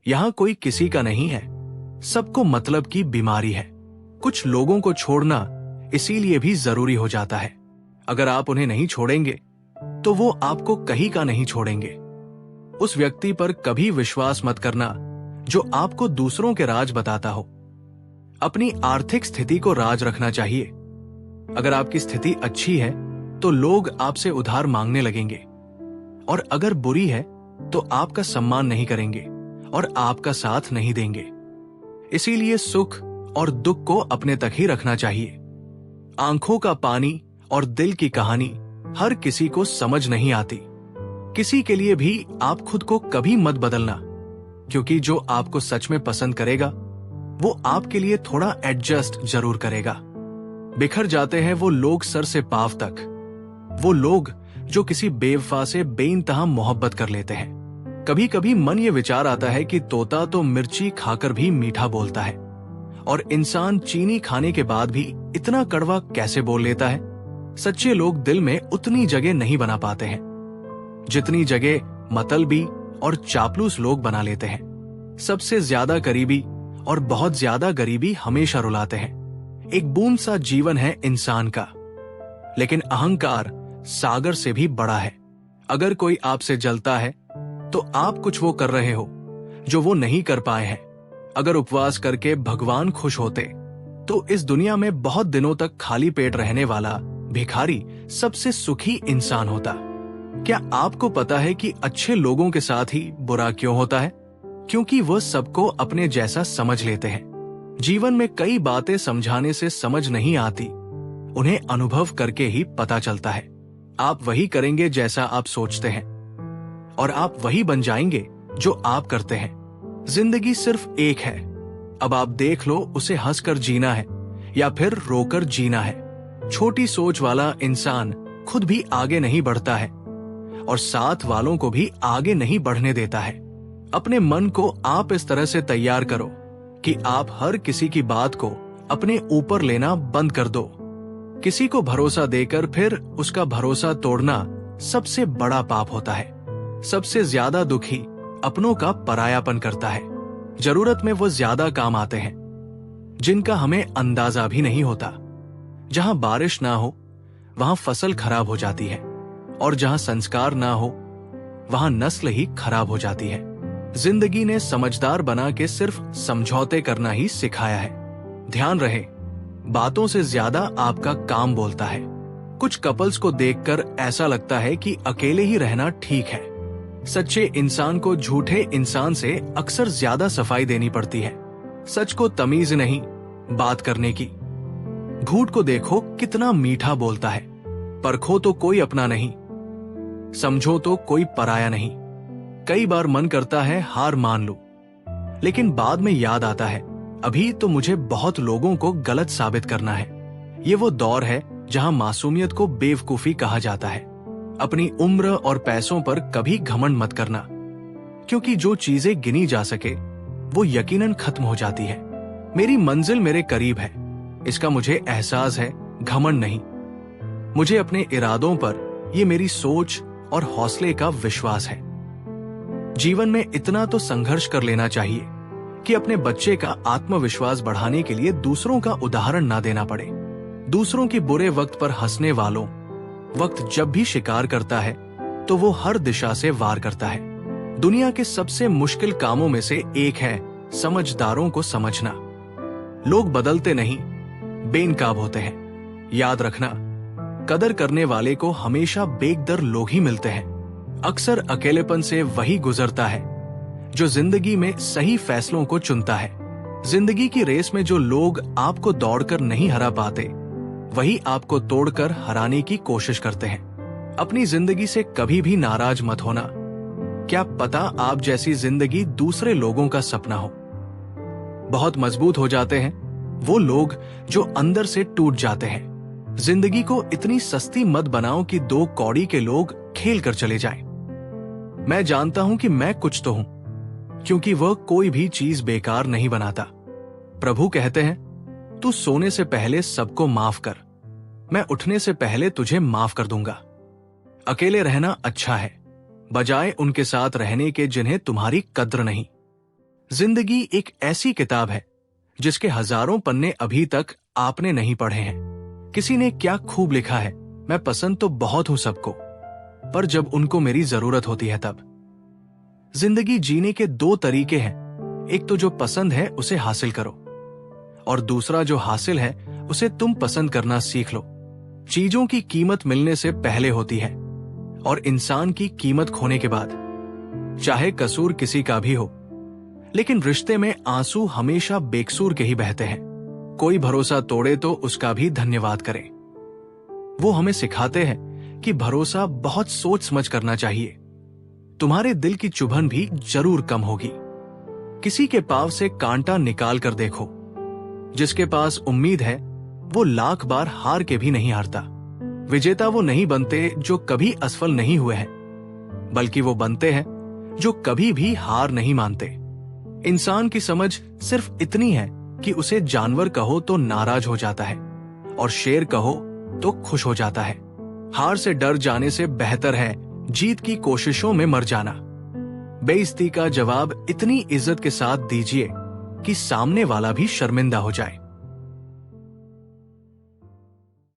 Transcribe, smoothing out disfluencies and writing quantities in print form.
यहाँ कोई किसी का नहीं है, सबको मतलब की बीमारी है। कुछ लोगों को छोड़ना इसीलिए भी जरूरी हो जाता है। अगर आप उन्हें नहीं छोड़ेंगे तो वो आपको कहीं का नहीं छोड़ेंगे। उस व्यक्ति पर कभी विश्वास मत करना जो आपको दूसरों के राज बताता हो। अपनी आर्थिक स्थिति को राज रखना चाहिए। अगर आपकी स्थिति अच्छी है तो लोग आपसे उधार मांगने लगेंगे, और अगर बुरी है तो आपका सम्मान नहीं करेंगे और आपका साथ नहीं देंगे। इसीलिए सुख और दुख को अपने तक ही रखना चाहिए। आंखों का पानी और दिल की कहानी हर किसी को समझ नहीं आती। किसी के लिए भी आप खुद को कभी मत बदलना, क्योंकि जो आपको सच में पसंद करेगा वो आपके लिए थोड़ा एडजस्ट जरूर करेगा। बिखर जाते हैं वो लोग सर से पांव तक, वो लोग जो किसी बेवफा से बेइंतहा मोहब्बत कर लेते हैं। कभी कभी मन ये विचार आता है कि तोता तो मिर्ची खाकर भी मीठा बोलता है, और इंसान चीनी खाने के बाद भी इतना कड़वा कैसे बोल लेता है। सच्चे लोग दिल में उतनी जगह नहीं बना पाते हैं जितनी जगह मतलबी और चापलूस लोग बना लेते हैं। सबसे ज्यादा करीबी और बहुत ज्यादा गरीबी हमेशा रुलाते हैं। एक बूंद सा जीवन है इंसान का, लेकिन अहंकार सागर से भी बड़ा है। अगर कोई आपसे जलता है तो आप कुछ वो कर रहे हो जो वो नहीं कर पाए हैं। अगर उपवास करके भगवान खुश होते तो इस दुनिया में बहुत दिनों तक खाली पेट रहने वाला भिखारी सबसे सुखी इंसान होता। क्या आपको पता है कि अच्छे लोगों के साथ ही बुरा क्यों होता है? क्योंकि वह सबको अपने जैसा समझ लेते हैं। जीवन में कई बातें समझाने से समझ नहीं आती, उन्हें अनुभव करके ही पता चलता है। आप वही करेंगे जैसा आप सोचते हैं, और आप वही बन जाएंगे जो आप करते हैं। जिंदगी सिर्फ एक है, अब आप देख लो उसे हंसकर जीना है या फिर रोकर जीना है। छोटी सोच वाला इंसान खुद भी आगे नहीं बढ़ता है और साथ वालों को भी आगे नहीं बढ़ने देता है। अपने मन को आप इस तरह से तैयार करो कि आप हर किसी की बात को अपने ऊपर लेना बंद कर दो। किसी को भरोसा देकर फिर उसका भरोसा तोड़ना सबसे बड़ा पाप होता है। सबसे ज्यादा दुखी अपनों का परायापन करता है। जरूरत में वो ज्यादा काम आते हैं जिनका हमें अंदाजा भी नहीं होता। जहां बारिश ना हो वहां फसल खराब हो जाती है, और जहां संस्कार ना हो वहां नस्ल ही खराब हो जाती है। जिंदगी ने समझदार बना के सिर्फ समझौते करना ही सिखाया है। ध्यान रहे, बातों से ज्यादा आपका काम बोलता है। कुछ कपल्स को देखकर ऐसा लगता है कि अकेले ही रहना ठीक है। सच्चे इंसान को झूठे इंसान से अक्सर ज्यादा सफाई देनी पड़ती है। सच को तमीज नहीं बात करने की। झूठ को देखो कितना मीठा बोलता है। परखो तो कोई अपना नहीं, समझो तो कोई पराया नहीं। कई बार मन करता है हार मान लूं, लेकिन बाद में याद आता है अभी तो मुझे बहुत लोगों को गलत साबित करना है। ये वो दौर है जहां मासूमियत को बेवकूफी कहा जाता है। अपनी उम्र और पैसों पर कभी घमंड मत करना, क्योंकि जो चीजें गिनी जा सके वो यकीनन खत्म हो जाती है। मेरी मंजिल मेरे करीब है, इसका मुझे एहसास है, घमंड नहीं। मुझे अपने इरादों पर ये मेरी सोच और हौसले का विश्वास है। जीवन में इतना तो संघर्ष कर लेना चाहिए कि अपने बच्चे का आत्मविश्वास बढ़ाने के लिए दूसरों का उदाहरण ना देना पड़े। दूसरों के बुरे वक्त पर हंसने वालों वक्त जब भी शिकार करता है तो वो हर दिशा से वार करता है। दुनिया के सबसे मुश्किल कामों में से एक है समझदारों को समझना। लोग बदलते नहीं, बेनकाब होते हैं। याद रखना, कदर करने वाले को हमेशा बेकदर लोग ही मिलते हैं। अक्सर अकेलेपन से वही गुजरता है जो जिंदगी में सही फैसलों को चुनता है। जिंदगी की रेस में जो लोग आपको दौड़कर नहीं हरा पाते, वही आपको तोड़कर हराने की कोशिश करते हैं। अपनी जिंदगी से कभी भी नाराज मत होना। क्या पता आप जैसी जिंदगी दूसरे लोगों का सपना हो। बहुत मजबूत हो जाते हैं वो लोग जो अंदर से टूट जाते हैं। जिंदगी को इतनी सस्ती मत बनाओ कि दो कौड़ी के लोग खेल कर चले जाएं। मैं जानता हूं कि मैं कुछ तो हूं, क्योंकि वह कोई भी चीज बेकार नहीं बनाता। प्रभु कहते हैं, तू सोने से पहले सबको माफ कर, मैं उठने से पहले तुझे माफ कर दूंगा। अकेले रहना अच्छा है, बजाय उनके साथ रहने के जिन्हें तुम्हारी कद्र नहीं। जिंदगी एक ऐसी किताब है जिसके हजारों पन्ने अभी तक आपने नहीं पढ़े हैं। किसी ने क्या खूब लिखा है, मैं पसंद तो बहुत हूं सबको, पर जब उनको मेरी जरूरत होती है तब। जिंदगी जीने के दो तरीके हैं, एक तो जो पसंद है उसे हासिल करो, और दूसरा जो हासिल है उसे तुम पसंद करना सीख लो। चीजों की कीमत मिलने से पहले होती है और इंसान की कीमत खोने के बाद, चाहे कसूर किसी का भी हो। लेकिन रिश्ते में आंसू हमेशा बेकसूर के ही बहते हैं। कोई भरोसा तोड़े तो उसका भी धन्यवाद करें। वो हमें सिखाते हैं कि भरोसा बहुत सोच समझ करना चाहिए। तुम्हारे दिल की चुभन भी जरूर कम होगी। किसी के पाव से कांटा निकाल कर देखो। जिसके पास उम्मीद है वो लाख बार हार के भी नहीं हारता। विजेता वो नहीं बनते जो कभी असफल नहीं हुए हैं, बल्कि वो बनते हैं जो कभी भी हार नहीं मानते। इंसान की समझ सिर्फ इतनी है कि उसे जानवर कहो तो नाराज हो जाता है और शेर कहो तो खुश हो जाता है। हार से डर जाने से बेहतर है जीत की कोशिशों में मर जाना। बेइज्जती का जवाब इतनी इज्जत के साथ दीजिए कि सामने वाला भी शर्मिंदा हो जाए।